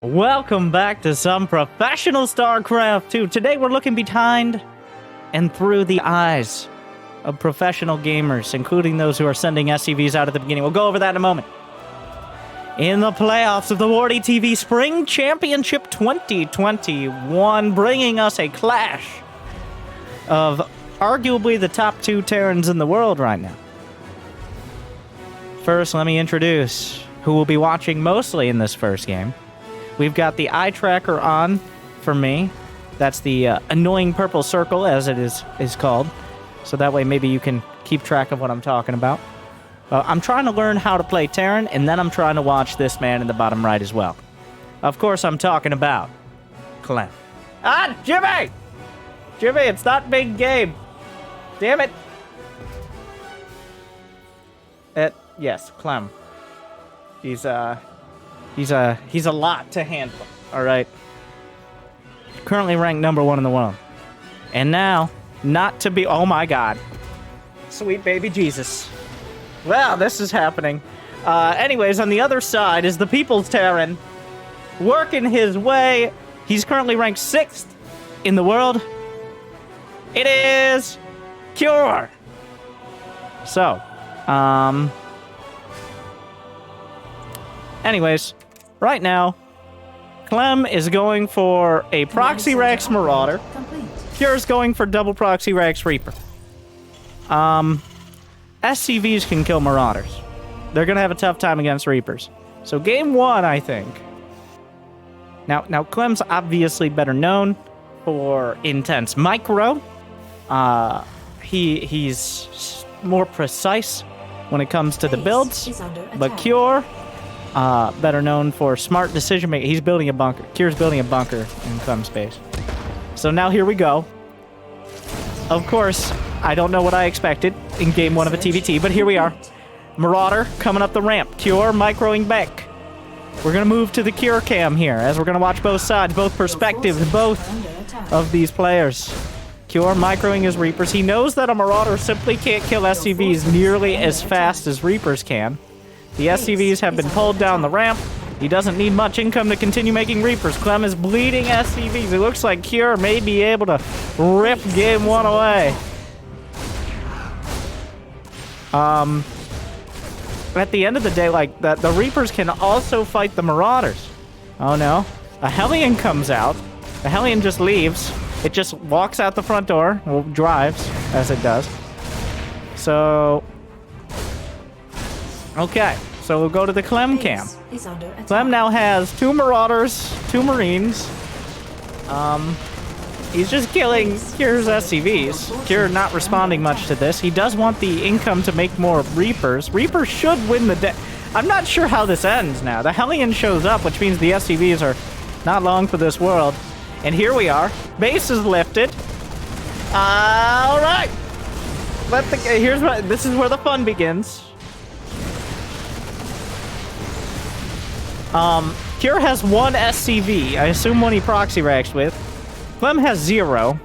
Welcome back to some professional StarCraft 2. Today we're looking behind and through the eyes of professional gamers, including those who are sending SCVs out at the beginning. We'll go over that in a moment. In the playoffs of the WardiTV Spring Championship 2021, bringing us a clash of arguably the top two Terrans in the world right now. First, let me introduce who will be watching mostly in this first game. We've got the eye tracker on for me. That's the annoying purple circle, as it is called. So that way maybe you can keep track of what I'm talking about. I'm trying to learn how to play Terran, and then I'm trying to watch this man in the bottom right as well. Of course, I'm talking about Clem. Ah, Jimmy! Jimmy, it's not big game. Damn it. Yes, Clem. He's a lot to handle, all right? Currently ranked #1 in the world. And now, not to be... Oh, my God. Sweet baby Jesus. Well, this is happening. Anyways, on the other side is the People's Terran, working his way. He's currently ranked 6th in the world. It is... Cure. So, anyways... Right now, Clem is going for a Proxy Rex Marauder. Pure's going for double Proxy Rex Reaper. SCVs can kill Marauders. They're going to have a tough time against Reapers. So game 1, I think. Now Clem's obviously better known for intense micro. He's more precise when it comes to the builds. But Cure... better known for smart decision making. He's building a bunker. Kier's building a bunker in Clem space. So now here we go. Of course, I don't know what I expected in game 1 of a TVT, but here we are. Marauder coming up the ramp. Cure microing back. We're going to move to the Cure cam here, as we're going to watch both sides, both perspectives, both of these players. Cure microing his Reapers. He knows that a Marauder simply can't kill SCVs nearly as fast as Reapers can. The SCVs have been pulled down the ramp. He doesn't need much income to continue making Reapers. Clem is bleeding SCVs. It looks like Cure may be able to rip game 1 away. At the end of the day, like, the Reapers can also fight the Marauders. Oh no. A Hellion comes out. The Hellion just leaves. It just walks out the front door. Well, drives, as it does. So... Okay, so we'll go to the Clem cam. Clem now has 2 Marauders, 2 Marines. He's just killing Cure's SCVs. Cure not responding much to this. He does want the income to make more Reapers. Reapers should win the day. I'm not sure how this ends now. The Hellion shows up, which means the SCVs are not long for this world. And here we are. Base is lifted. All right. This is where the fun begins. Cure has 1 SCV. I assume one he proxy racks with. Clem has 0.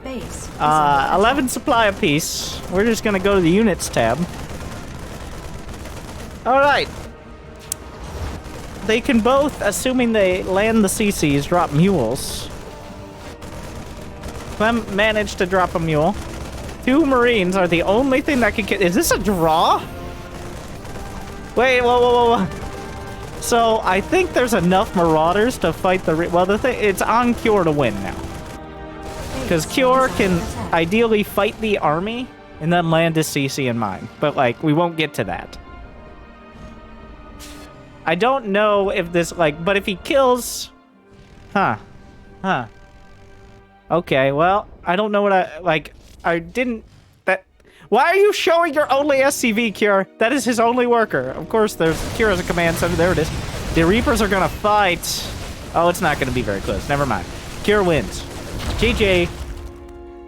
11 supply apiece. We're just gonna go to the units tab. Alright. They can both, assuming they land the CCs, drop mules. Clem managed to drop a mule. 2 Marines are the only thing that can get... Is this a draw? Wait, whoa. So, I think there's enough Marauders to fight the... Well, it's on Cure to win now. Because Cure can ideally fight the army and then land his CC in mine. But, like, we won't get to that. I don't know if this, like... But if he kills... Huh. Okay, well, I don't know what I didn't... Why are you showing your only SCV, Cure? That is his only worker. Of course, there's Cure as a command center. There it is. The Reapers are gonna fight. Oh, it's not gonna be very close. Never mind. Cure wins. GG.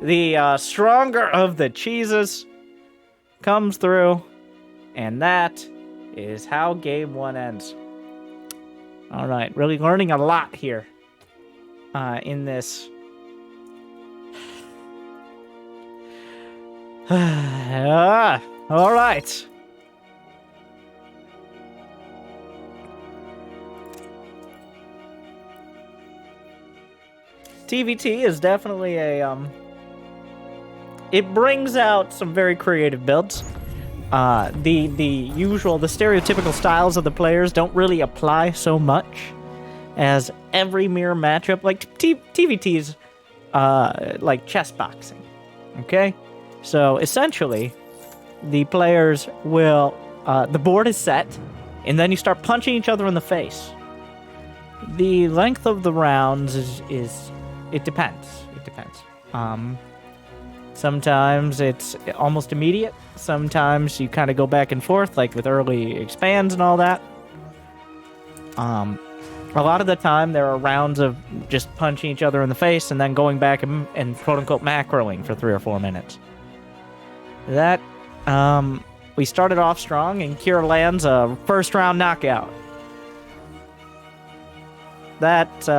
The stronger of the cheeses comes through. And that is how game 1 ends. All right. Really learning a lot here in this. All right. TVT is definitely a it brings out some very creative builds. The stereotypical styles of the players don't really apply so much as every mirror matchup. Like TVT's like chess boxing. Okay, so essentially, the players will the board is set, and then you start punching each other in the face. The length of the rounds is it depends. It depends. Sometimes it's almost immediate. Sometimes you kind of go back and forth, like with early expands and all that. A lot of the time, there are rounds of just punching each other in the face and then going back and quote-unquote macroing for 3 or 4 minutes. That, we started off strong, and Kira lands a first-round knockout. That,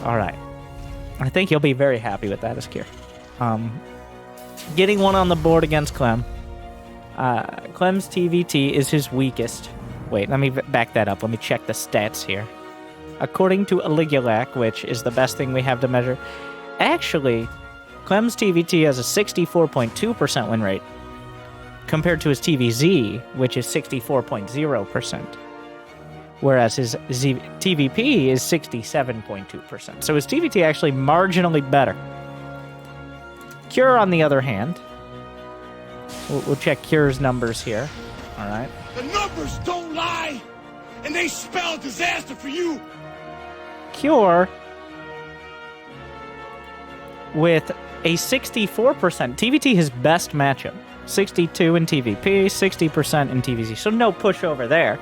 Alright. I think he'll be very happy with that as Kira. Getting one on the board against Clem. Clem's TVT is his weakest. Wait, let me back that up. Let me check the stats here. According to Aligulac, which is the best thing we have to measure, actually, Clem's TVT has a 64.2% win rate, compared to his TVZ, which is 64.0%. Whereas his TVP is 67.2%. So his TVT actually marginally better. Cure, on the other hand, we'll check Cure's numbers here. All right. The numbers don't lie, and they spell disaster for you. Cure, with a 64%, TVT his best matchup. 62 in TVP, 60% in TVZ. So no pushover there.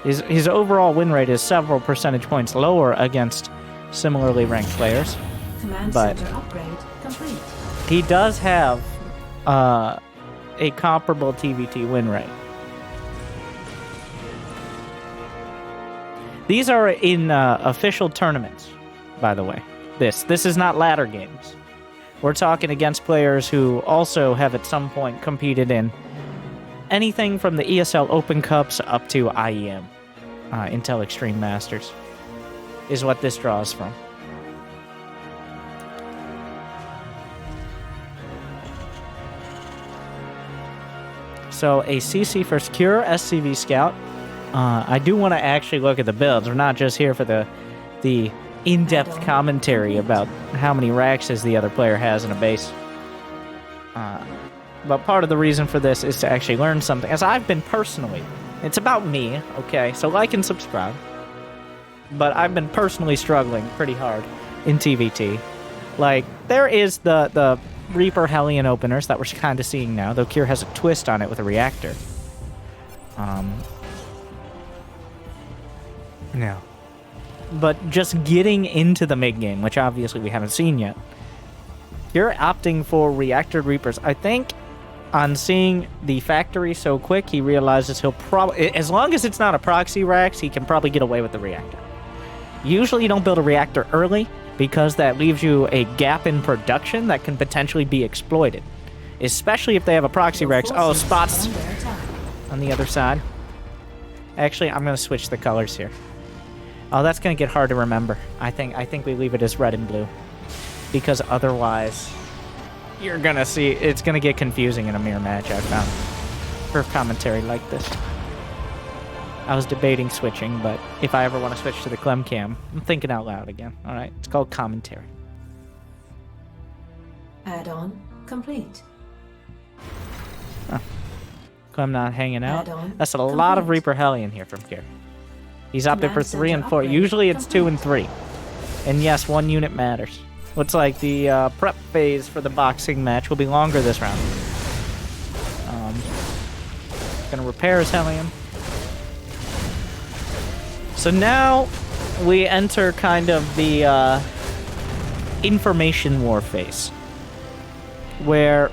His overall win rate is several percentage points lower against similarly ranked players. But he does have a comparable TVT win rate. These are in official tournaments, by the way. This is not ladder games. We're talking against players who also have at some point competed in anything from the ESL Open Cups up to IEM. Intel Extreme Masters is what this draws from. So a CC for Secure, SCV Scout. I do want to actually look at the builds. We're not just here for the in-depth commentary about how many racks the other player has in a base. But part of the reason for this is to actually learn something. As I've been personally, it's about me, okay? So like and subscribe. But I've been personally struggling pretty hard in TVT. Like, there is the Reaper Hellion openers that we're kind of seeing now, though Kier has a twist on it with a reactor. No. But just getting into the mid-game, which obviously we haven't seen yet, you're opting for Reactor Reapers. I think on seeing the factory so quick, he realizes he'll probably, as long as it's not a proxy racks, he can probably get away with the reactor. Usually you don't build a reactor early because that leaves you a gap in production that can potentially be exploited. Especially if they have a proxy racks. Oh, spots on the other side. Actually, I'm going to switch the colors here. Oh, that's going to get hard to remember. I think we leave it as red and blue. Because otherwise, you're going to see, it's going to get confusing in a mirror match, I found. For commentary like this. I was debating switching, but if I ever want to switch to the Clem cam, I'm thinking out loud again. Alright, it's called commentary. Add-on complete. Huh. Clem not hanging out. That's a complete. Lot of Reaper Hellion here from here. He's opted for 3 and 4. Usually it's 2 and 3. And yes, 1 unit matters. Looks like the prep phase for the boxing match will be longer this round. Gonna repair his Hellion. So now we enter kind of the information war phase, where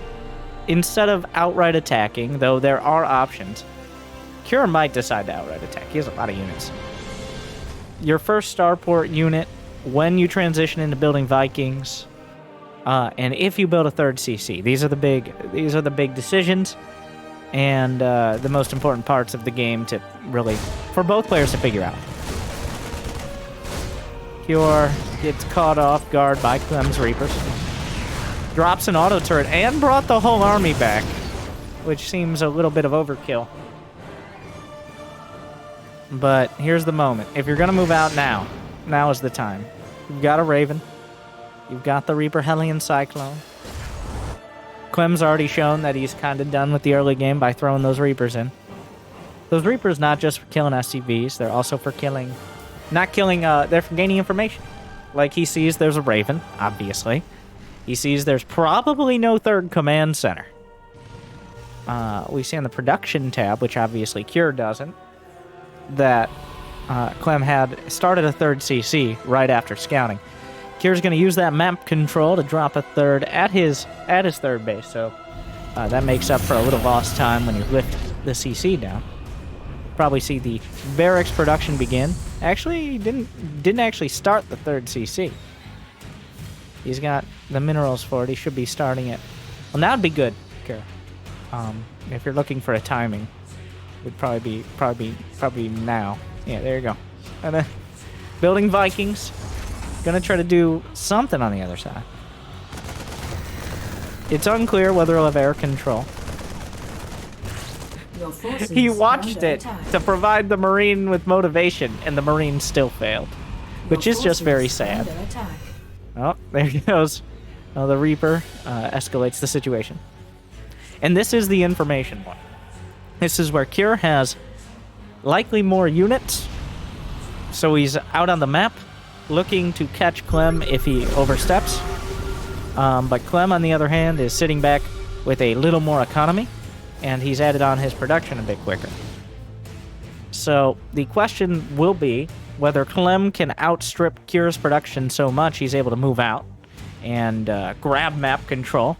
instead of outright attacking, though there are options, Cure might decide to outright attack. He has a lot of units. Your first starport unit, when you transition into building Vikings, and if you build a 3rd CC, these are the big decisions, and the most important parts of the game to really, for both players to figure out. Cure gets caught off guard by Clem's Reapers. Drops an auto turret and brought the whole army back, which seems a little bit of overkill. But here's the moment. If you're going to move out now, now is the time. You've got a Raven. You've got the Reaper Hellion Cyclone. Clem's already shown that he's kind of done with the early game by throwing those Reapers in. Those Reapers not just for killing SCVs, they're also for killing... Not killing, they're for gaining information. Like he sees there's a Raven, obviously. He sees there's probably no third command center. We see on the production tab, which obviously Cure doesn't, that Clem had started a third CC right after scouting. Cure's going to use that map control to drop a third at his third base, so that makes up for a little lost time when you lift the CC down. Probably see the barracks production begin. Actually, he didn't actually start the third CC. He's got the minerals for it. He should be starting it. Well, now would be good, Cure. If you're looking for a timing, would probably be now. Yeah, there you go. And building Vikings. Gonna try to do something on the other side. It's unclear whether he'll have air control. He watched it to provide the Marine with motivation, and the Marine still failed. Which is just very sad. Oh, there he goes. Oh, the Reaper escalates the situation. And this is the information one. This is where Cure has likely more units. So he's out on the map, looking to catch Clem if he oversteps. But Clem, on the other hand, is sitting back with a little more economy, and he's added on his production a bit quicker. So the question will be whether Clem can outstrip Cure's production so much he's able to move out and grab map control,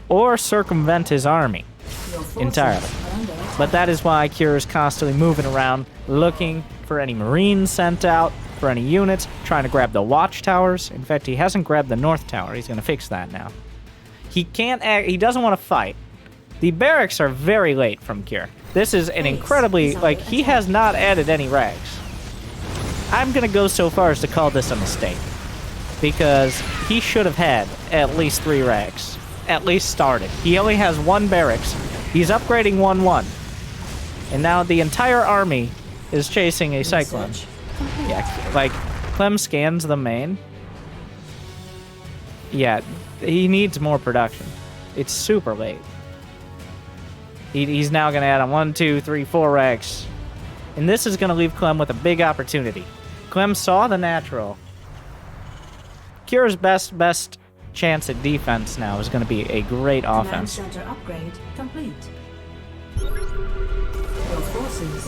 or circumvent his army entirely. But that is why Cure is constantly moving around, looking for any Marines sent out, for any units, trying to grab the watchtowers. In fact, he hasn't grabbed the North Tower. He's going to fix that now. He doesn't want to fight. The barracks are very late from Cure. This is an incredibly, he has not added any rags. I'm going to go so far as to call this a mistake, because he should have had at least 3 rags. At least started. He only has 1 barracks. He's upgrading 1-1. And now the entire army is chasing a Cyclone. Yeah, Clem scans the main. Yeah, he needs more production. It's super late. He's now going to add on 1, 2, 3, 4 rags. And this is going to leave Clem with a big opportunity. Clem saw the natural. Cure's best chance at defense now is going to be a great offense. Center upgrade complete.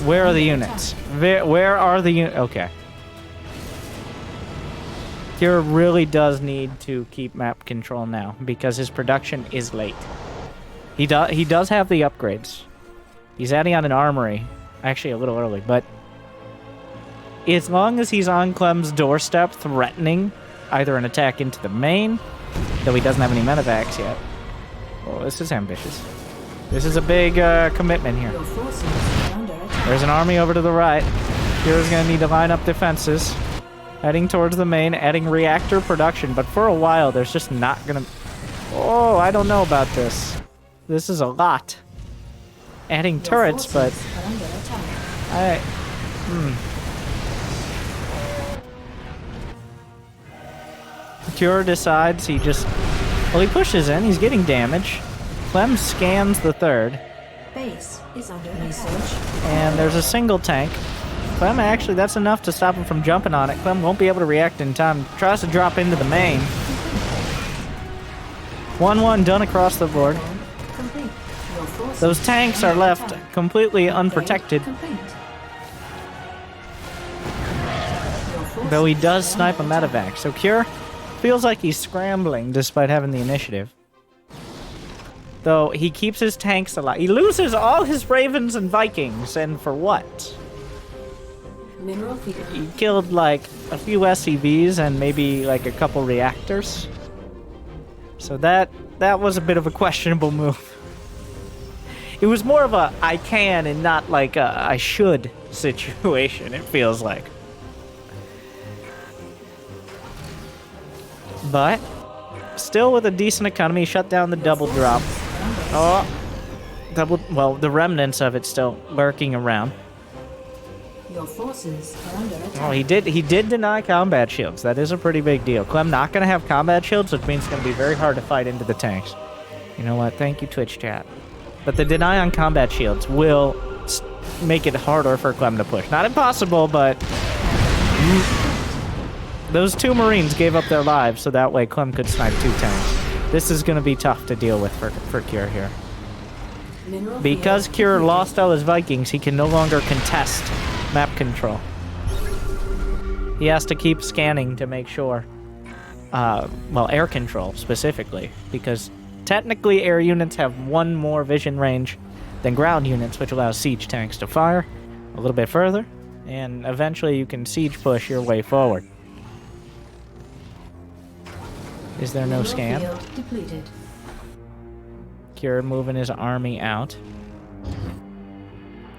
Where are the units? Where are the units? Okay. Cure really does need to keep map control now, because his production is late. He does have the upgrades. He's adding on an armory. Actually, a little early, but as long as he's on Clem's doorstep threatening either an attack into the main, though he doesn't have any medevacs yet. Well, this is ambitious. This is a big commitment here. There's an army over to the right. Cure's going to need to line up defenses. Heading towards the main, adding reactor production, but for a while there's just not going to... Oh, I don't know about this. This is a lot. Adding turrets, but... Cure decides he just... Well, he pushes in. He's getting damage. Clem scans the third. Base is under research. And there's a single tank. Clem, actually, that's enough to stop him from jumping on it. Clem won't be able to react in time. Tries to drop into the main. 1-1 done across the board. Those tanks are left completely unprotected. Though he does snipe a medevac. So Cure feels like he's scrambling despite having the initiative. Though he keeps his tanks alive. He loses all his Ravens and Vikings, and for what? He killed like a few SCVs and maybe like a couple reactors. So that was a bit of a questionable move. It was more of a I can and not like a I should situation, it feels like. But still with a decent economy, shut down the double drop. Oh, well, the remnants of it still lurking around. Your forces are under attack. Oh, he did deny combat shields. That is a pretty big deal. Clem not going to have combat shields, which means it's going to be very hard to fight into the tanks. You know what? Thank you, Twitch chat. But the deny on combat shields will make it harder for Clem to push. Not impossible, but those 2 Marines gave up their lives, so that way Clem could snipe 2 tanks. This is going to be tough to deal with for Cure here. Because Cure lost all his Vikings, he can no longer contest map control. He has to keep scanning to make sure. Well, air control specifically, because technically air units have 1 more vision range than ground units, which allows siege tanks to fire a little bit further, and eventually you can siege push your way forward. Is there no scan? Depleted. Cure moving his army out.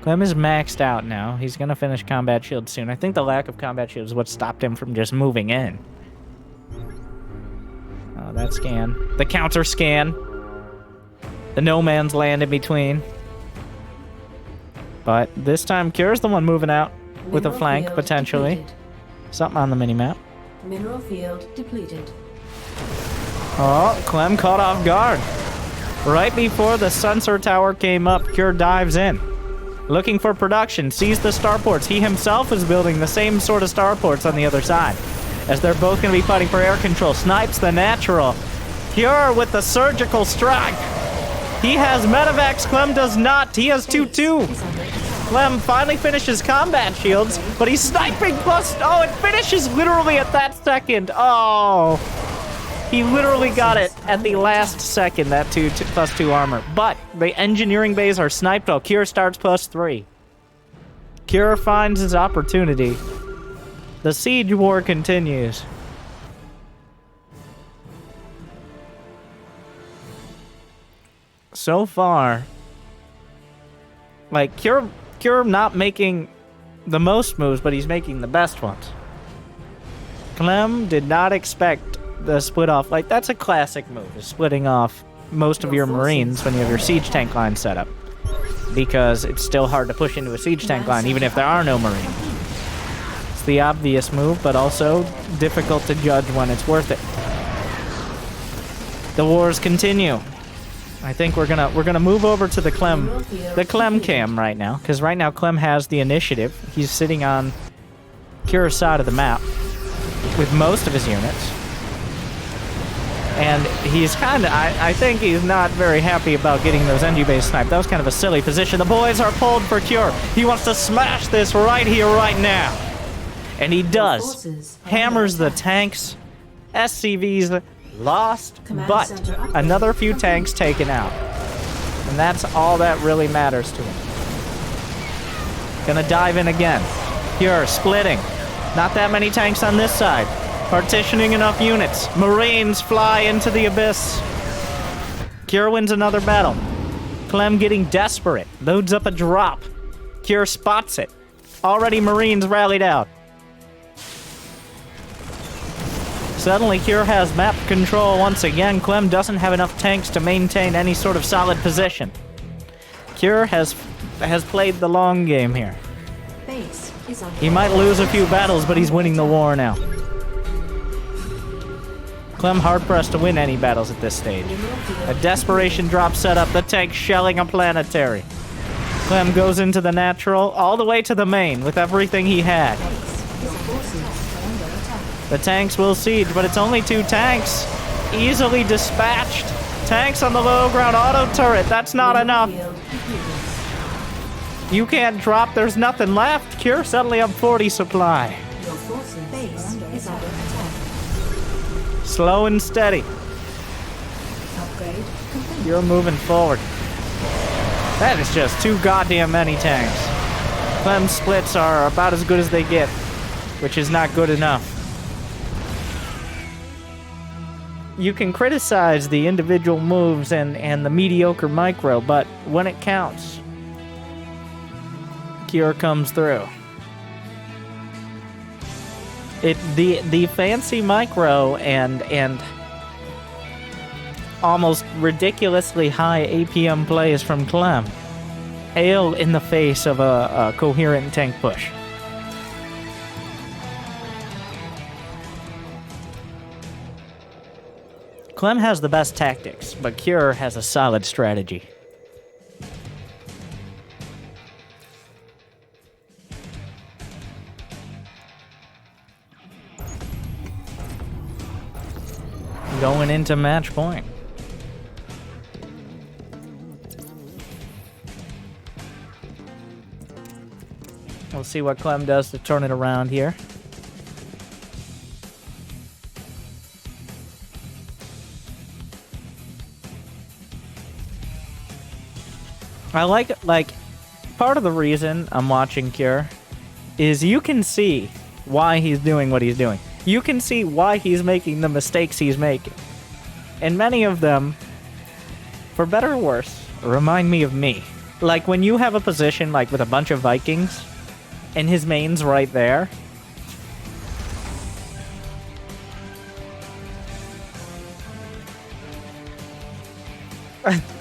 Clem is maxed out now. He's going to finish combat shield soon. I think the lack of combat shield is what stopped him from just moving in. Oh, that scan. The counter scan. The no man's land in between. But this time, Cure's the one moving out with a flank, potentially. Depleted. Something on the minimap. Mineral field depleted. Oh, Clem caught off guard. Right before the sensor tower came up, Cure dives in. Looking for production, sees the starports. He himself is building the same sort of starports on the other side, as they're both going to be fighting for air control. Snipes the natural. Cure with the surgical strike. He has medevacs. Clem does not. He has 2-2. Clem finally finishes combat shields, but he's sniping plus... Oh, it finishes literally at that second. Oh... He literally got it at the last second, that +2 armor. But the engineering bays are sniped while Cure starts +3. Cure finds his opportunity. The siege war continues. So far, like, Cure not making the most moves, but he's making the best ones. Clem did not expect the split off. Like, that's a classic move, is splitting off most of your Marines when you have your siege tank line set up, because it's still hard to push into a siege tank line even if there are no Marines. It's the obvious move, but also difficult to judge when it's worth it. The wars continue. I think we're gonna move over to the Clem cam right now, because right now Clem has the initiative. He's sitting on Cure's side of the map with most of his units. And he's kind of, I think he's not very happy about getting those NG base sniped. That was kind of a silly position. The boys are pulled for Cure. He wants to smash this right here, right now. And he does. Hammers the tanks. SCVs lost, but another few tanks taken out. And that's all that really matters to him. Gonna dive in again. Cure splitting. Not that many tanks on this side. Partitioning enough units. Marines fly into the abyss. Cure wins another battle. Clem getting desperate. Loads up a drop. Cure spots it. Already Marines rallied out. Suddenly Cure has map control once again. Clem doesn't have enough tanks to maintain any sort of solid position. Cure has played the long game here. Base is under He might lose a few battles, but he's winning the war now. Clem hard-pressed to win any battles at this stage. A desperation drop set up, the tank shelling a planetary. Clem goes into the natural, all the way to the main, with everything he had. Your forces are under attack. The tanks will siege, but it's only 2 tanks. Easily dispatched. Tanks on the low ground auto turret, that's not enough. Field depleted. You can't drop, there's nothing left. Cure suddenly up 40 supply. Your forces base is under attack. Slow and steady. Upgrade complete. You're moving forward. That is just too goddamn many tanks. Clem's splits are about as good as they get, which is not good enough. You can criticize the individual moves and the mediocre micro, but when it counts, Cure comes through. The fancy micro and almost ridiculously high APM plays from Clem hail in the face of a coherent tank push. Clem has the best tactics, but Cure has a solid strategy. Going into match point. We'll see what Clem does to turn it around here. I like, part of the reason I'm watching Cure is you can see why he's doing what he's doing. You can see why he's making the mistakes he's making. And many of them, for better or worse, remind me of me. Like when you have a position like with a bunch of Vikings and his main's right there.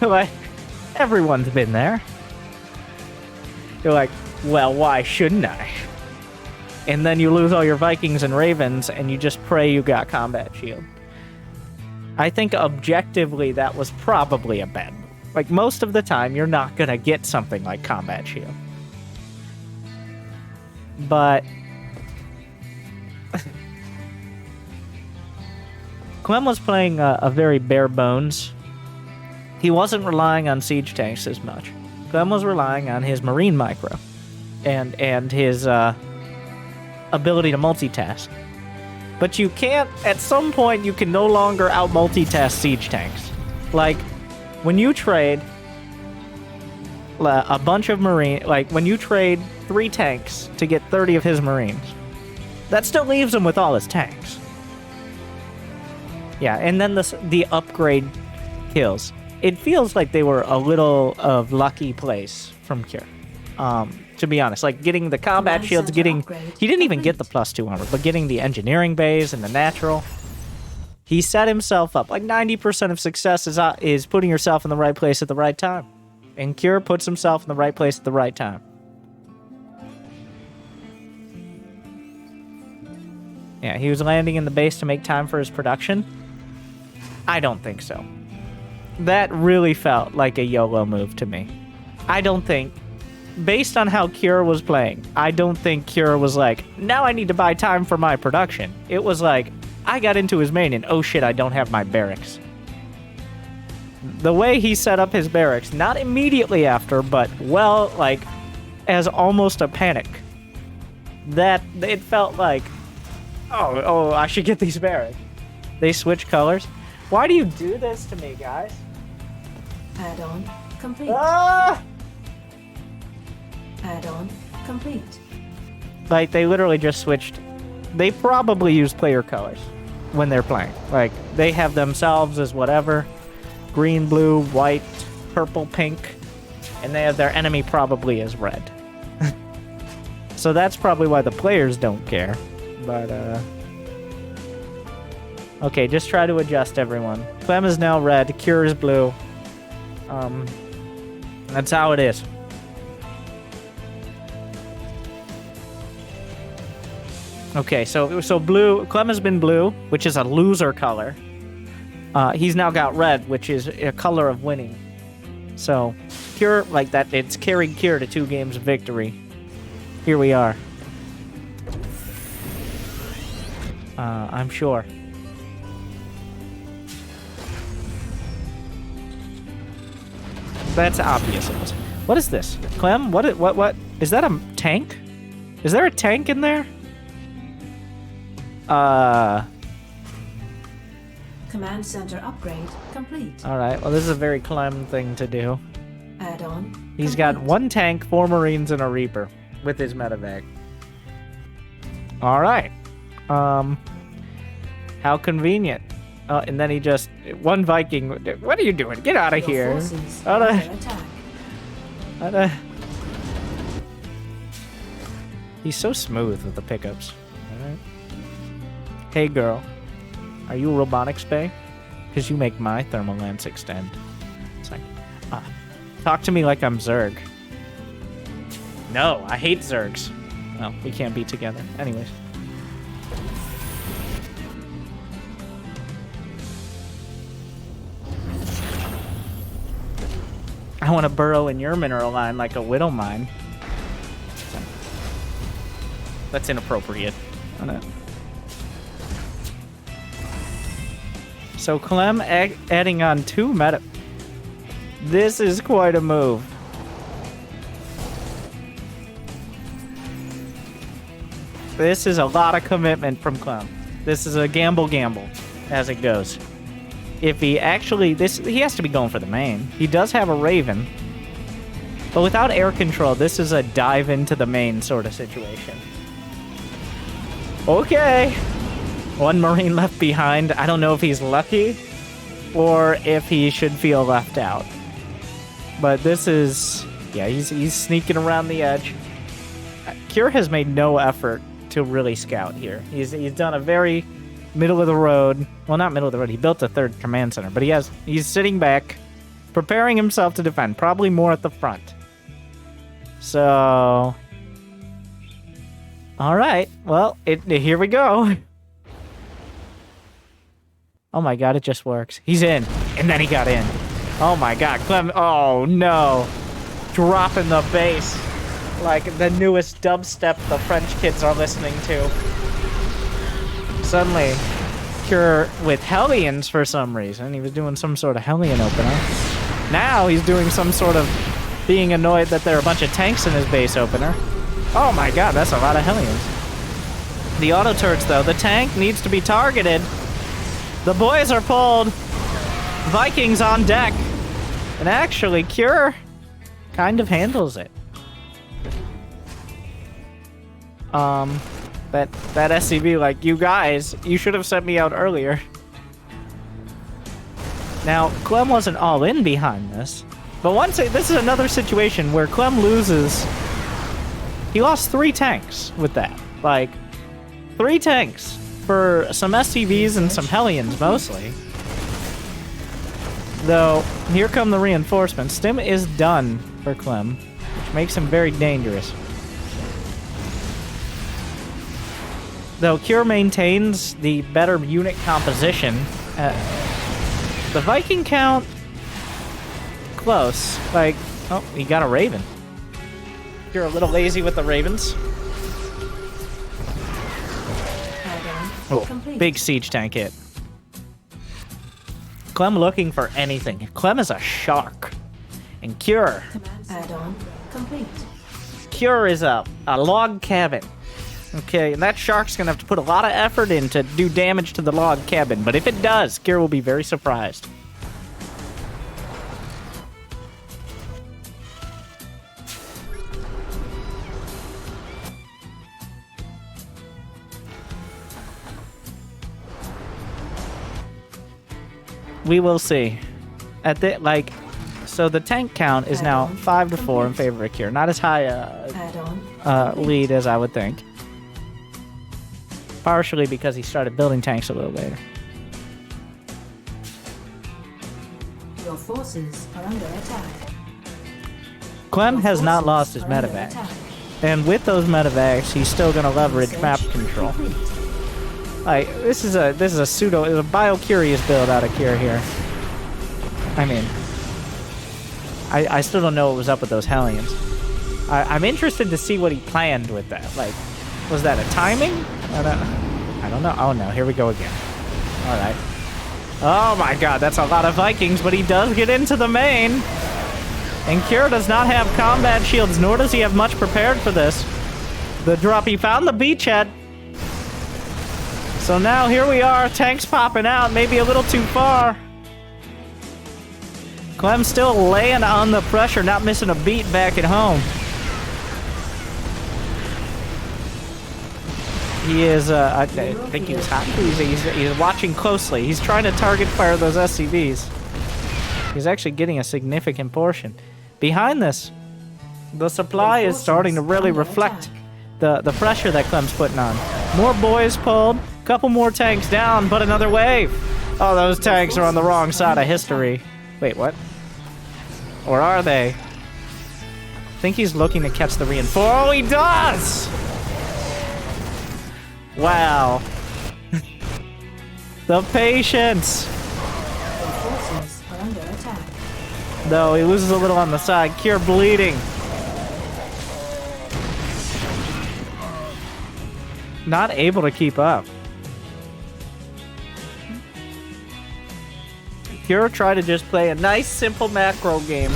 Like, everyone's been there. You're like, well, why shouldn't I? And then you lose all your Vikings and Ravens, and you just pray you got combat shield. I think objectively that was probably a bad move. Like, most of the time, you're not gonna get something like combat shield. But Clem was playing a very bare bones. He wasn't relying on siege tanks as much. Clem was relying on his marine micro and his ability to multitask. But you can't, at some point, you can no longer out-multitask siege tanks. Like, when you trade a bunch of marine, like, when you trade 3 tanks to get 30 of his marines, that still leaves him with all his tanks. Yeah, and then the upgrade kills. It feels like they were a little of lucky plays from Cure. To be honest, like getting the combat shields, he didn't even get the +2 armor, but getting the engineering bays and the natural, he set himself up. Like 90% of success is putting yourself in the right place at the right time. And Cure puts himself in the right place at the right time. Yeah, he was landing in the base to make time for his production. I don't think so. That really felt like a YOLO move to me. I don't think, based on how Cure was playing, I don't think Cure was like, now I need to buy time for my production. It was like, I got into his main and oh shit, I don't have my barracks. The way he set up his barracks, not immediately after, but well, like, as almost a panic. That, it felt like, oh, I should get these barracks. They switch colors. Why do you do this to me, guys? Add-on complete. Ah! Add-on complete. Like, they literally just switched. They probably use player colors when they're playing. Like, they have themselves as whatever. Green, blue, white, purple, pink. And they have their enemy probably as red. So that's probably why the players don't care. But, okay, just try to adjust, everyone. Clem is now red, Cure is blue. That's how it is. Okay, so blue, Clem has been blue, which is a loser color. He's now got red, which is a color of winning. So, Cure, like that, it's carried Cure to 2 games of victory. Here we are. I'm sure. That's obvious. What is this? Clem, what? Is that a tank? Is there a tank in there? Command center upgrade complete. Alright, well this is a very Clem thing to do. Add-on He's got 1 tank, 4 Marines, and a Reaper with his medevac. Alright. How convenient. And then he just... 1 Viking... What are you doing? Get out of here. He's so smooth with the pickups. Alright. Hey girl, are you a robotics bay? Because you make my thermal lance extend. It's like, talk to me like I'm Zerg. No, I hate Zergs. Well, we can't be together. Anyways. I want to burrow in your mineral line like a widow mine. That's inappropriate. I know. So Clem adding on 2 meta. This is quite a move. This is a lot of commitment from Clem. This is a gamble as it goes. If he actually, he has to be going for the main. He does have a Raven. But without air control, this is a dive into the main sort of situation. Okay. 1 Marine left behind. I don't know if he's lucky or if he should feel left out. But this is, yeah, he's sneaking around the edge. Cure has made no effort to really scout here. He's done a very middle of the road. Well, not middle of the road. He built a 3rd command center, but he's sitting back, preparing himself to defend, probably more at the front. So, all right. Well, here we go. Oh my god, it just works. He's in, and then he got in. Oh my god, Clem. Oh no, dropping the bass like the newest dubstep the French kids are listening to. Suddenly, Cure with Hellions for some reason. He was doing some sort of Hellion opener. Now he's doing some sort of being annoyed that there are a bunch of tanks in his base opener. Oh my god, that's a lot of Hellions. The auto turrets, though, the tank needs to be targeted. The boys are pulled. Vikings on deck. And actually, Cure kind of handles it. That SCV, like, you guys, you should have sent me out earlier. Now, Clem wasn't all in behind this. But this is another situation where Clem loses. He lost 3 tanks with that. Like, 3 tanks for some SCVs and some Hellions, mostly. Though, here come the reinforcements. Stim is done for Clem, which makes him very dangerous. Though Cure maintains the better unit composition, the Viking count, close. Like, oh, he got a Raven. You're a little lazy with the Ravens. Oh, big siege tank hit. Clem looking for anything. Clem is a shark. And Cure. Add-on complete. Cure is a log cabin. Okay, and that shark's gonna have to put a lot of effort in to do damage to the log cabin. But if it does, Cure will be very surprised. We will see. So the tank count is now 5-4 in favor of Cure. Not as high a lead as I would think. Partially because he started building tanks a little later. Your forces are under attack. Clem has not lost his medevac. And with those medevacs, he's still going to leverage map control. Like, this is a bio-curious build out of Cure here. I mean, I still don't know what was up with those Hellions. I'm interested to see what he planned with that. Like, was that a timing? I don't know. Oh no, here we go again. Alright. Oh my god, that's a lot of Vikings, but he does get into the main. And Cure does not have combat shields, nor does he have much prepared for this. The drop, he found the beachhead. So now here we are, tanks popping out, maybe a little too far. Clem still laying on the pressure, not missing a beat back at home. He is, I think he was happy. He's watching closely. He's trying to target fire those SCVs. He's actually getting a significant portion. Behind this, the supply is starting to really reflect the pressure that Clem's putting on. More boys pulled. Couple more tanks down, but another wave. Oh, those tanks are on the wrong side of history. Wait, what? Or are they? I think he's looking to catch the reinforce. Oh, he does! Wow. The patience. Your forces are under attack. Though he loses a little on the side. Cure bleeding. Not able to keep up. Cure tried to just play a nice, simple macro game.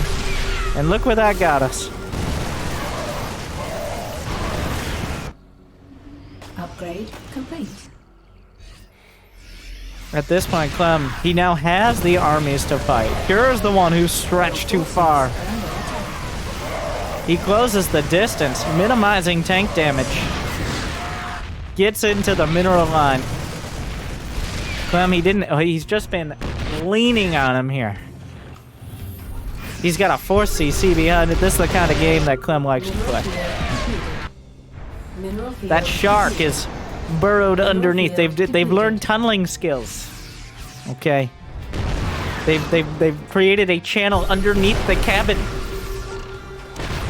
And look where that got us. Upgrade complete. At this point, Clem, he now has the armies to fight. Cure's the one who's stretched too far. He closes the distance, minimizing tank damage. Gets into the mineral line. Clem, he's just been leaning on him here. He's got a force CC behind it. This is the kind of game that Clem likes to play. That shark is burrowed underneath. They've learned tunneling skills. Okay. They've created a channel underneath the cabin.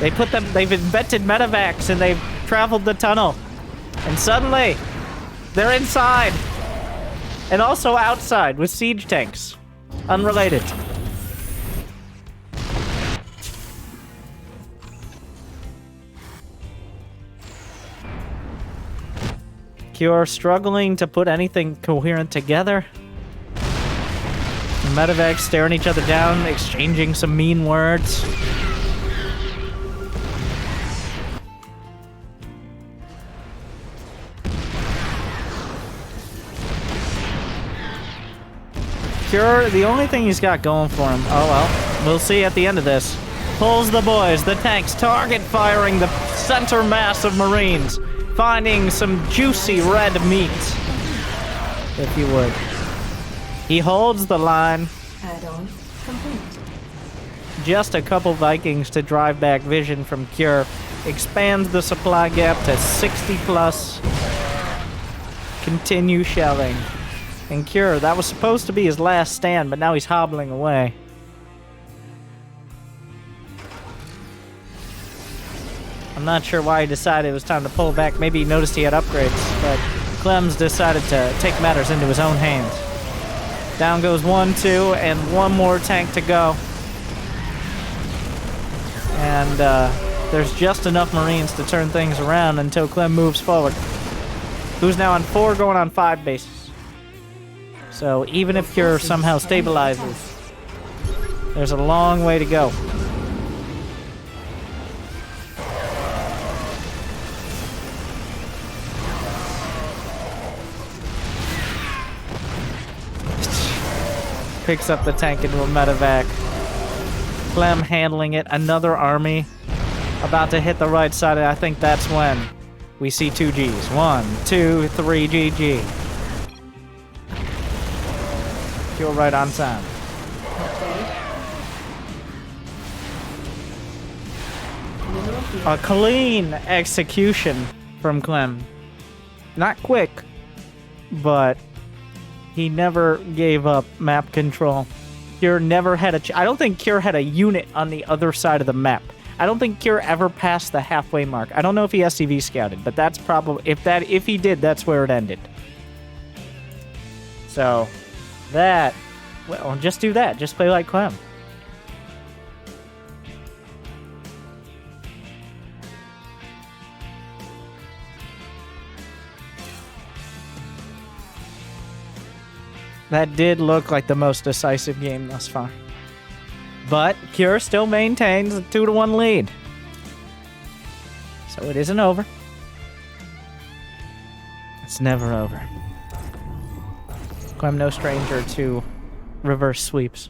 They've invented medevacs and they've traveled the tunnel. And suddenly, they're inside. And also outside with siege tanks. Unrelated. Cure struggling to put anything coherent together. The medevacs staring each other down, exchanging some mean words. Cure, the only thing he's got going for him, oh well, we'll see at the end of this. Pulls the boys, the tanks, target firing the center mass of Marines, finding some juicy red meat, if you would. He holds the line. Add-on complete. Just a couple Vikings to drive back vision from Cure. Expands the supply gap to 60 plus. Continue shelling. And Cure, that was supposed to be his last stand, but now he's hobbling away. I'm not sure why he decided it was time to pull back. Maybe he noticed he had upgrades, but Clem's decided to take matters into his own hands. Down goes 1, 2, and one more tank to go. And there's just enough Marines to turn things around until Clem moves forward. Who's now on 4, going on 5 bases. So even if Cure somehow stabilizes, there's a long way to go. Picks up the tank into a medevac. Clem handling it. Another army about to hit the right side. I think that's when we see 2 Gs. 1, 2, 3, GG. Cure right on time. A clean execution from Clem. Not quick, but he never gave up map control. Cure never had I don't think Cure had a unit on the other side of the map. I don't think Cure ever passed the halfway mark. I don't know if he SCV scouted, but that's probably if he did, that's where it ended. So that, well, just do that. Just play like Clem. That did look like the most decisive game thus far. But Cure still maintains a 2-1 lead. So it isn't over. It's never over. I'm no stranger to reverse sweeps.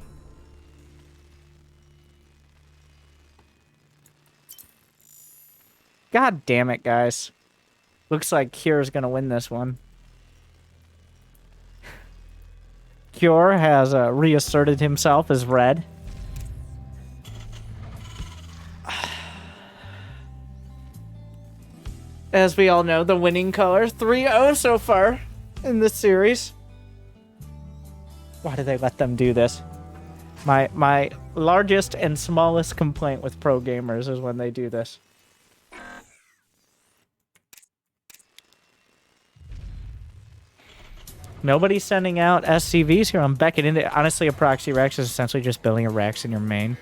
God damn it, guys. Looks like Cure's gonna win this one. Cure has reasserted himself as red. As we all know, the winning color, 3-0 so far. in this series. Why do they let them do this? My largest and smallest complaint with pro gamers is when they do this. Nobody's sending out SCVs here. I'm becking into. Honestly, a proxy Rex is essentially just building a Rex in your main.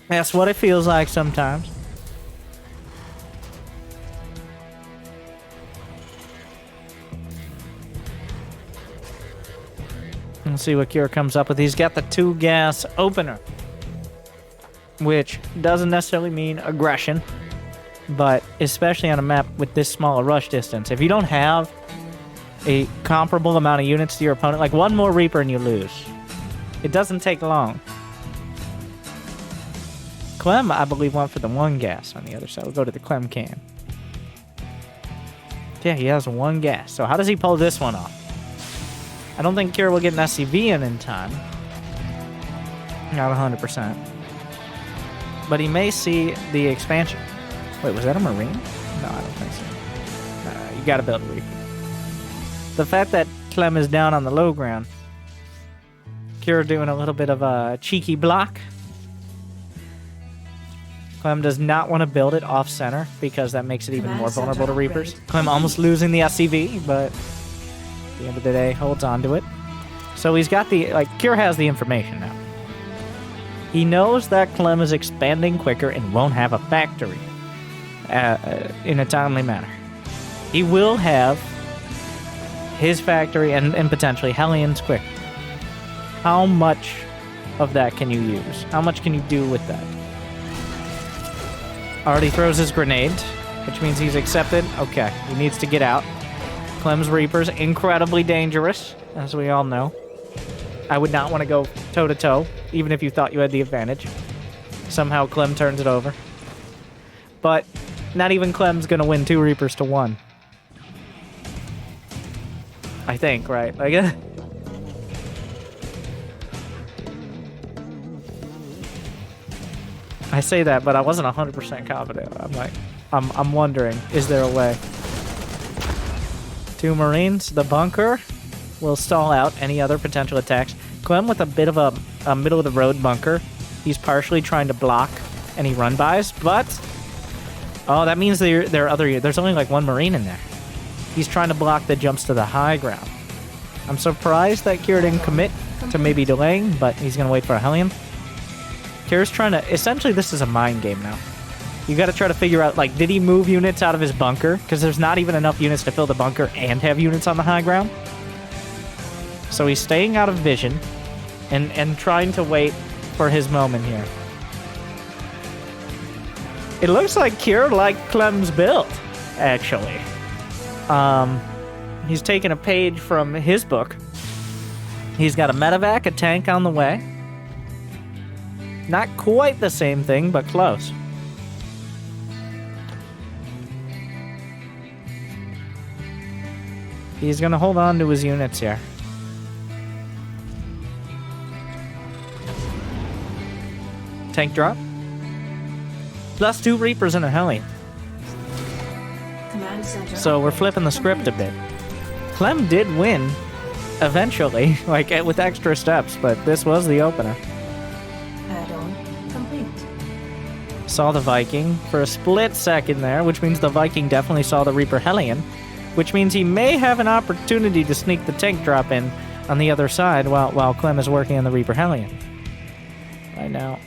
That's what it feels like sometimes. Let's see what Cure comes up with. He's got the 2-gas opener, which doesn't necessarily mean aggression, but especially on a map with this small a rush distance. If you don't have a comparable amount of units to your opponent, like one more Reaper and you lose. It doesn't take long. Clem, I believe, went for the 1-gas on the other side. We'll go to the Clem can. Yeah, he has 1-gas. So how does he pull this one off? I don't think Cure will get an SCV in time. Not 100%. But he may see the expansion. Wait, was that a Marine? No, I don't think so. No, you gotta build a Reaper. The fact that Clem is down on the low ground. Cure doing a little bit of a cheeky block. Clem does not want to build it off-center because that makes it even more vulnerable to Reapers. Clem almost losing the SCV, but at the end of the day, holds on to it. So he's got the... Like, Cure has the information now. He knows that Clem is expanding quicker and won't have a factory in a timely manner. He will have his factory and potentially Hellions quick. How much of that can you use? How much can you do with that? Already throws his grenade, which means he's accepted. Okay, he needs to get out. Clem's Reaper's incredibly dangerous, as we all know. I would not want to go toe-to-toe, even if you thought you had the advantage. Somehow Clem turns it over. But not even Clem's going to win 2 Reapers to 1. I think, right? Like, I say that, but I wasn't 100% confident. I'm like, I'm wondering, is there a way? 2 Marines, the bunker will stall out any other potential attacks. Clem with a bit of a middle-of-the-road bunker. He's partially trying to block any run-bys, but... Oh, that means there are other... There's only like 1 Marine in there. He's trying to block the jumps to the high ground. I'm surprised that Kira didn't commit to maybe delaying, but he's going to wait for a Hellion. Kira's trying to... Essentially, this is a mind game now. You got to try to figure out, like, did he move units out of his bunker? Because there's not even enough units to fill the bunker and have units on the high ground. So he's staying out of vision and trying to wait for his moment here. It looks like Kira liked Clem's build, actually. He's taken a page from his book. He's got a medevac, a tank on the way. Not quite the same thing, but close. He's going to hold on to his units here. Tank drop. Plus 2 Reapers and a Heli. So we're flipping the script a bit. Clem did win eventually, like with extra steps, but this was the opener. Add-on complete. Saw the Viking for a split second there, which means the Viking definitely saw the Reaper Hellion, which means he may have an opportunity to sneak the tank drop in on the other side while Clem is working on the Reaper Hellion. Right now.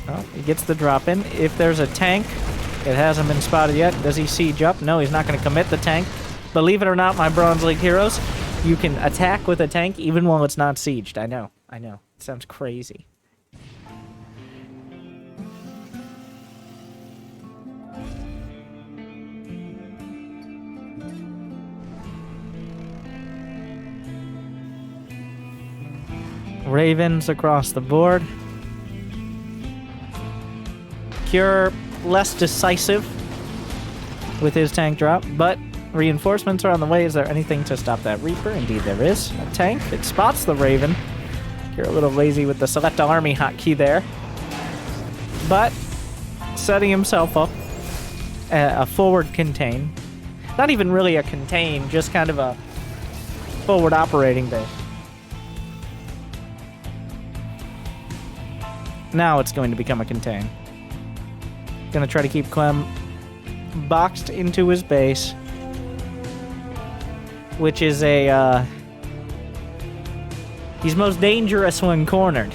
Oh, he gets the drop in. If there's a tank, it hasn't been spotted yet. Does he siege up? No, he's not going to commit the tank. Believe it or not, my Bronze League heroes, you can attack with a tank even while it's not sieged. I know. It sounds crazy. Ravens across the board. Cure less decisive with his tank drop, but reinforcements are on the way. Is there anything to stop that Reaper? Indeed there is. A tank. It spots the Raven. You're a little lazy with the select army hotkey there. But setting himself up a forward contain. Not even really a contain, just kind of a forward operating base. Now it's going to become a contain. Gonna try to keep Clem boxed into his base, which is a, he's most dangerous when cornered.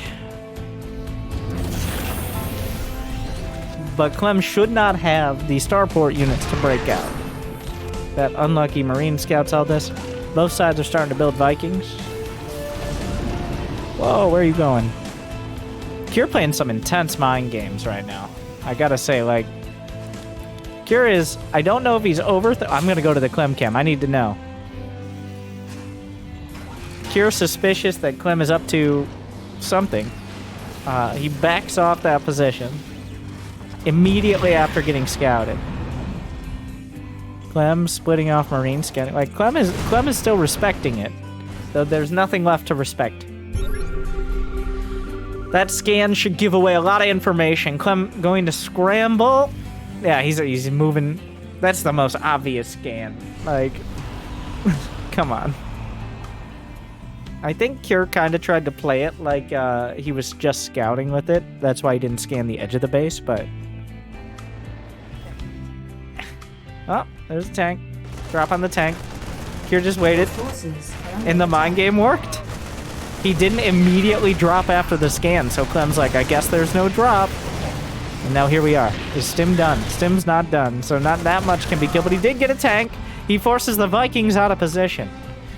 But Clem should not have the starport units to break out. That unlucky Marine scouts all this. Both sides are starting to build Vikings. Whoa, where are you going? You're playing some intense mind games right now. I gotta say, like, Cure is, I don't know if he's I'm gonna go to the Clem cam. I need to know. Cure's suspicious that Clem is up to something. He backs off that position immediately after getting scouted. Clem splitting off Marine scouting. Like, Clem is still respecting it, though there's nothing left to respect. That scan should give away a lot of information. Clem going to scramble. Yeah, he's moving. That's the most obvious scan. Like, come on. I think Cure kind of tried to play it like he was just scouting with it. That's why he didn't scan the edge of the base, but... Oh, there's a tank. Drop on the tank. Cure just waited. And the mind game worked. He didn't immediately drop after the scan, so Clem's like, I guess there's no drop. And now here we are. Is Stim done? Stim's not done, so not that much can be killed, but he did get a tank. He forces the Vikings out of position,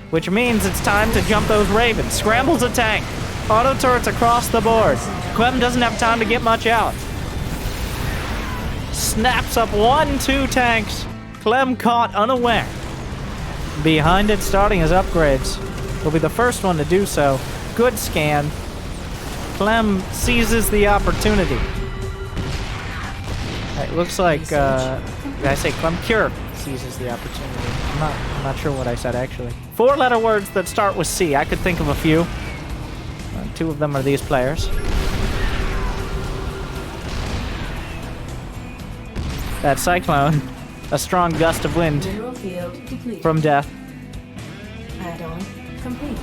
which means it's time to jump those Ravens. Scrambles a tank. Auto turrets across the board. Clem doesn't have time to get much out. Snaps up 1-2 tanks. Clem caught unaware. Behind it, starting his upgrades. Will be the first one to do so. Good scan. Clem seizes the opportunity. It looks like, did I say Clem? Cure seizes the opportunity. I'm not sure what I said, actually. 4-letter words that start with C. I could think of a few. 2 of them are these players. That Cyclone. A strong gust of wind from death. Add-on complete.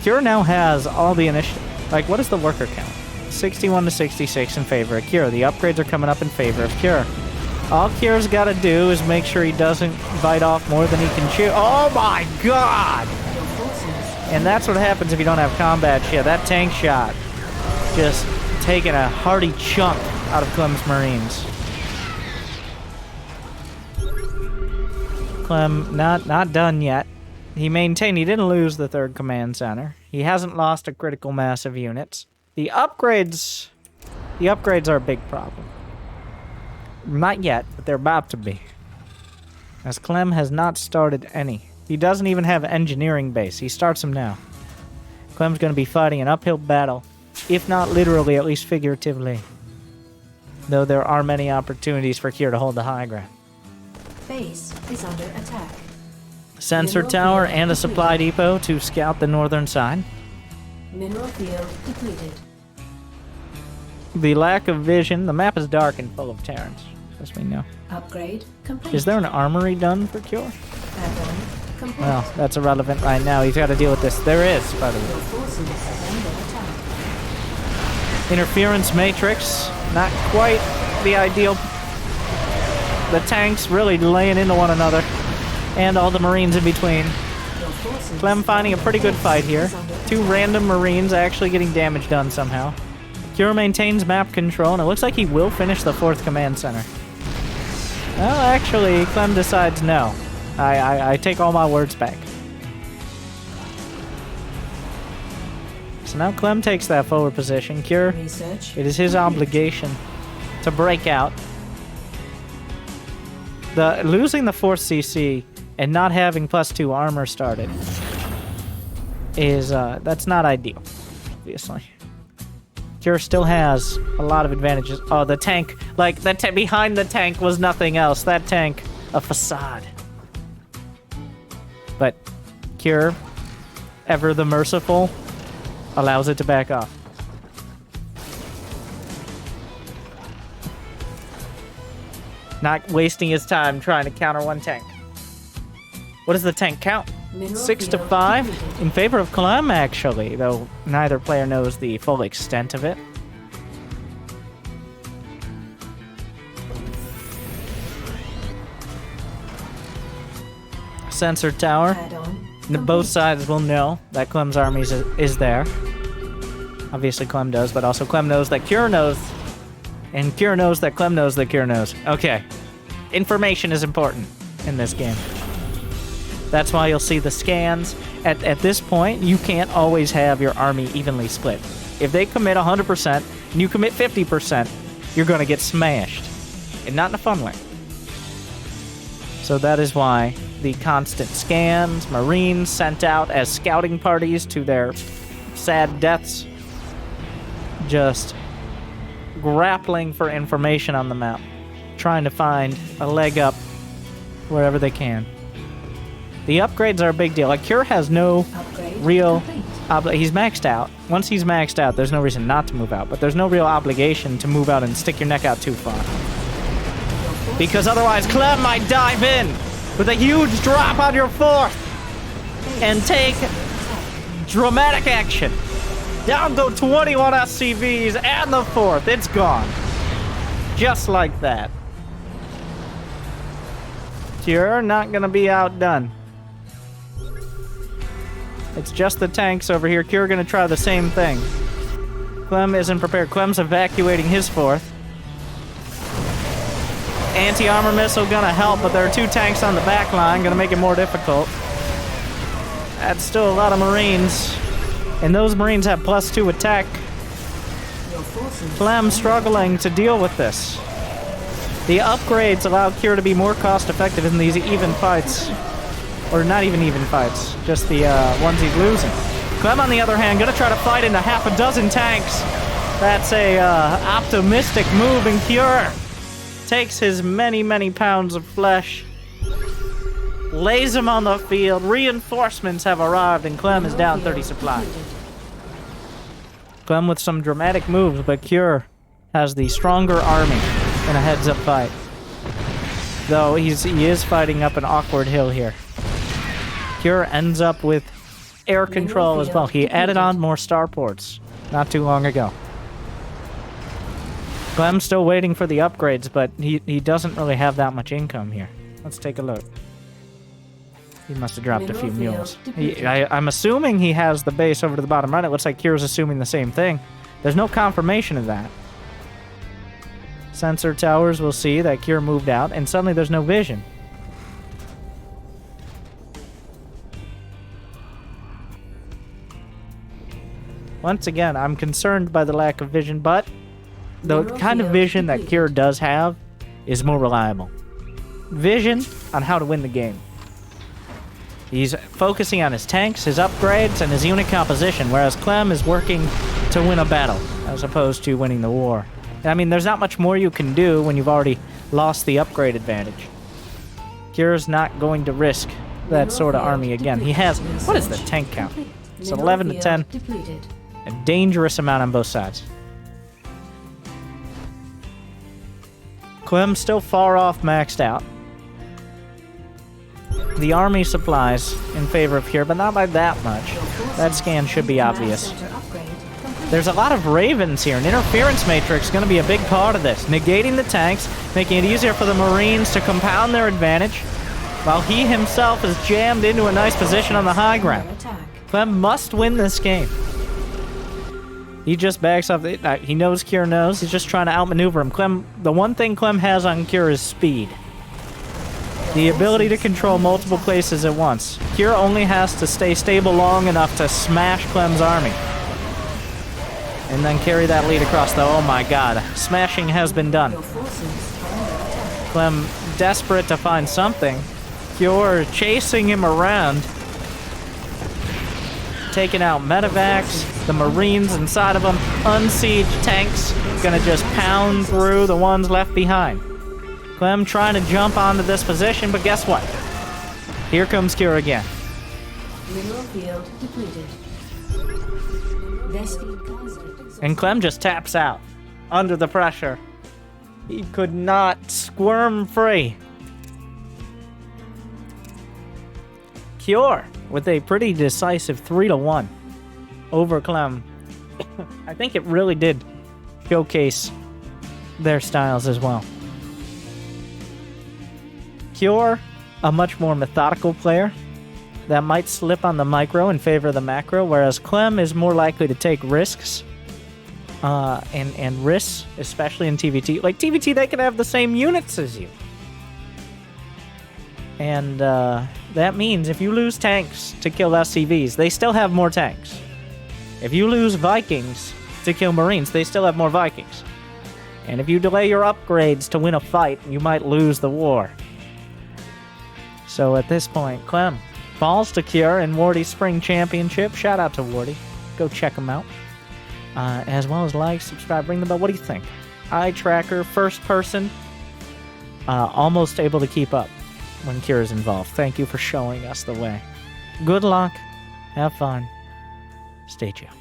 Cure now has all the initiative. Like, what is the worker count? 61 to 66 in favor of Cure. The upgrades are coming up in favor of Cure. All Cure's got to do is make sure he doesn't bite off more than he can chew. Oh my god! And that's what happens if you don't have combat shit. That tank shot just taking a hearty chunk out of Clem's Marines. Clem not done yet. He maintained he didn't lose the 3rd command center. He hasn't lost a critical mass of units. The upgrades are a big problem. Not yet, but they're about to be. As Clem has not started any. He doesn't even have engineering base. He starts them now. Clem's going to be fighting an uphill battle, if not literally, at least figuratively. Though there are many opportunities for Cure to hold the high ground. Base is under attack. Sensor tower and a supply depot to scout the northern side. Mineral field depleted. The lack of vision. The map is dark and full of Terrans, as we know. Upgrade complete. Is there an armory done for Cure? Add-on complete. Well, that's irrelevant right now. He's got to deal with this. There is, by the way. Your forces are under attack. Interference matrix. Not quite the ideal. The tanks really laying into one another. And all the Marines in between. Clem finding a pretty good fight here. 2 random Marines actually getting damage done somehow. Cure maintains map control, and it looks like he will finish the 4th command center. Well, actually, Clem decides no. I take all my words back. So now Clem takes that forward position. Cure, it is his obligation to break out. Losing the 4th CC and not having +2 armor started is, that's not ideal, obviously. Cure still has a lot of advantages. Oh, the tank, like, behind the tank was nothing else. That tank, a facade. But Cure, ever the merciful, allows it to back off. Not wasting his time trying to counter one tank. What does the tank count? 6 to 5 in favor of Clem, actually, though neither player knows the full extent of it. Sensor tower. Both sides will know that Clem's army is there. Obviously Clem does, but also Clem knows that Cure knows. And Cure knows that Clem knows that Cure knows. Okay. Information is important in this game. That's why you'll see the scans. At this point, you can't always have your army evenly split. If they commit 100% and you commit 50%, you're going to get smashed. And not in a fun way. So that is why the constant scans, Marines sent out as scouting parties to their sad deaths, just grappling for information on the map, trying to find a leg up wherever they can. The upgrades are a big deal. Like, Cure has no real... he's maxed out. Once he's maxed out, there's no reason not to move out, but there's no real obligation to move out and stick your neck out too far. Because otherwise, Clem might dive in with a huge drop on your 4th and take dramatic action. Down go 21 SCVs and the 4th. It's gone. Just like that. Cure not gonna be outdone. It's just the tanks over here. Cure gonna try the same thing. Clem isn't prepared. Clem's evacuating his 4th. Anti-armor missile gonna help, but there are 2 tanks on the back line, gonna make it more difficult. That's still a lot of Marines. And those Marines have +2 attack. Clem struggling to deal with this. The upgrades allow Cure to be more cost-effective in these even fights. Or not even fights, just the ones he's losing. Clem, on the other hand, gonna try to fight into half a dozen tanks. That's a optimistic move, and Cure takes his many, many pounds of flesh, lays them on the field. Reinforcements have arrived, and Clem is down 30 supply. Clem with some dramatic moves, but Cure has the stronger army in a heads-up fight. Though he is fighting up an awkward hill here. Cure ends up with air control as well. He added on more starports not too long ago. Clem's still waiting for the upgrades, but he doesn't really have that much income here. Let's take a look. He must have dropped a few mules. I'm assuming he has the base over to the bottom right. It looks like Cure's assuming the same thing. There's no confirmation of that. Sensor towers will see that Cure moved out, and suddenly there's no vision. Once again, I'm concerned by the lack of vision, but the kind of vision that Cure does have is more reliable. Vision on how to win the game. He's focusing on his tanks, his upgrades, and his unit composition, whereas Clem is working to win a battle, as opposed to winning the war. I mean, there's not much more you can do when you've already lost the upgrade advantage. Cure's not going to risk that sort of army again. He has... What is the tank count? It's 11 to 10. A dangerous amount on both sides. Clem's still far off maxed out. The army supplies in favor of Cure, but not by that much. That scan should be obvious. There's a lot of Ravens here. An interference matrix is going to be a big part of this. Negating the tanks, making it easier for the Marines to compound their advantage, while he himself is jammed into a nice position on the high ground. Clem must win this game. He just backs off. He knows Cure knows. He's just trying to outmaneuver him. Clem, the one thing Clem has on Cure is speed. The ability to control multiple places at once. Cure only has to stay stable long enough to smash Clem's army. And then carry that lead across the... Oh my god. Smashing has been done. Clem desperate to find something. Cure chasing him around. Taking out medevacs. The Marines inside of them. Unsieged tanks. Gonna just pound through the ones left behind. Clem trying to jump onto this position, but guess what? Here comes Cure again. Mineral field depleted. Their speed cars are exhausted. And Clem just taps out under the pressure. He could not squirm free. Cure with a pretty decisive 3-1 over Clem. I think it really did showcase their styles as well. Cure, a much more methodical player that might slip on the micro in favor of the macro, whereas Clem is more likely to take risks. And risks, especially in TVT. Like, TVT, they can have the same units as you. And that means if you lose tanks to kill SCVs, they still have more tanks. If you lose Vikings to kill Marines, they still have more Vikings. And if you delay your upgrades to win a fight, you might lose the war. So at this point, Clem falls to Cure in Wardi's Spring Championship. Shout out to Wardi. Go check him out. As well as like, subscribe, ring the bell. What do you think? Eye tracker, first person. Almost able to keep up when Cure is involved. Thank you for showing us the way. Good luck. Have fun. Stay tuned.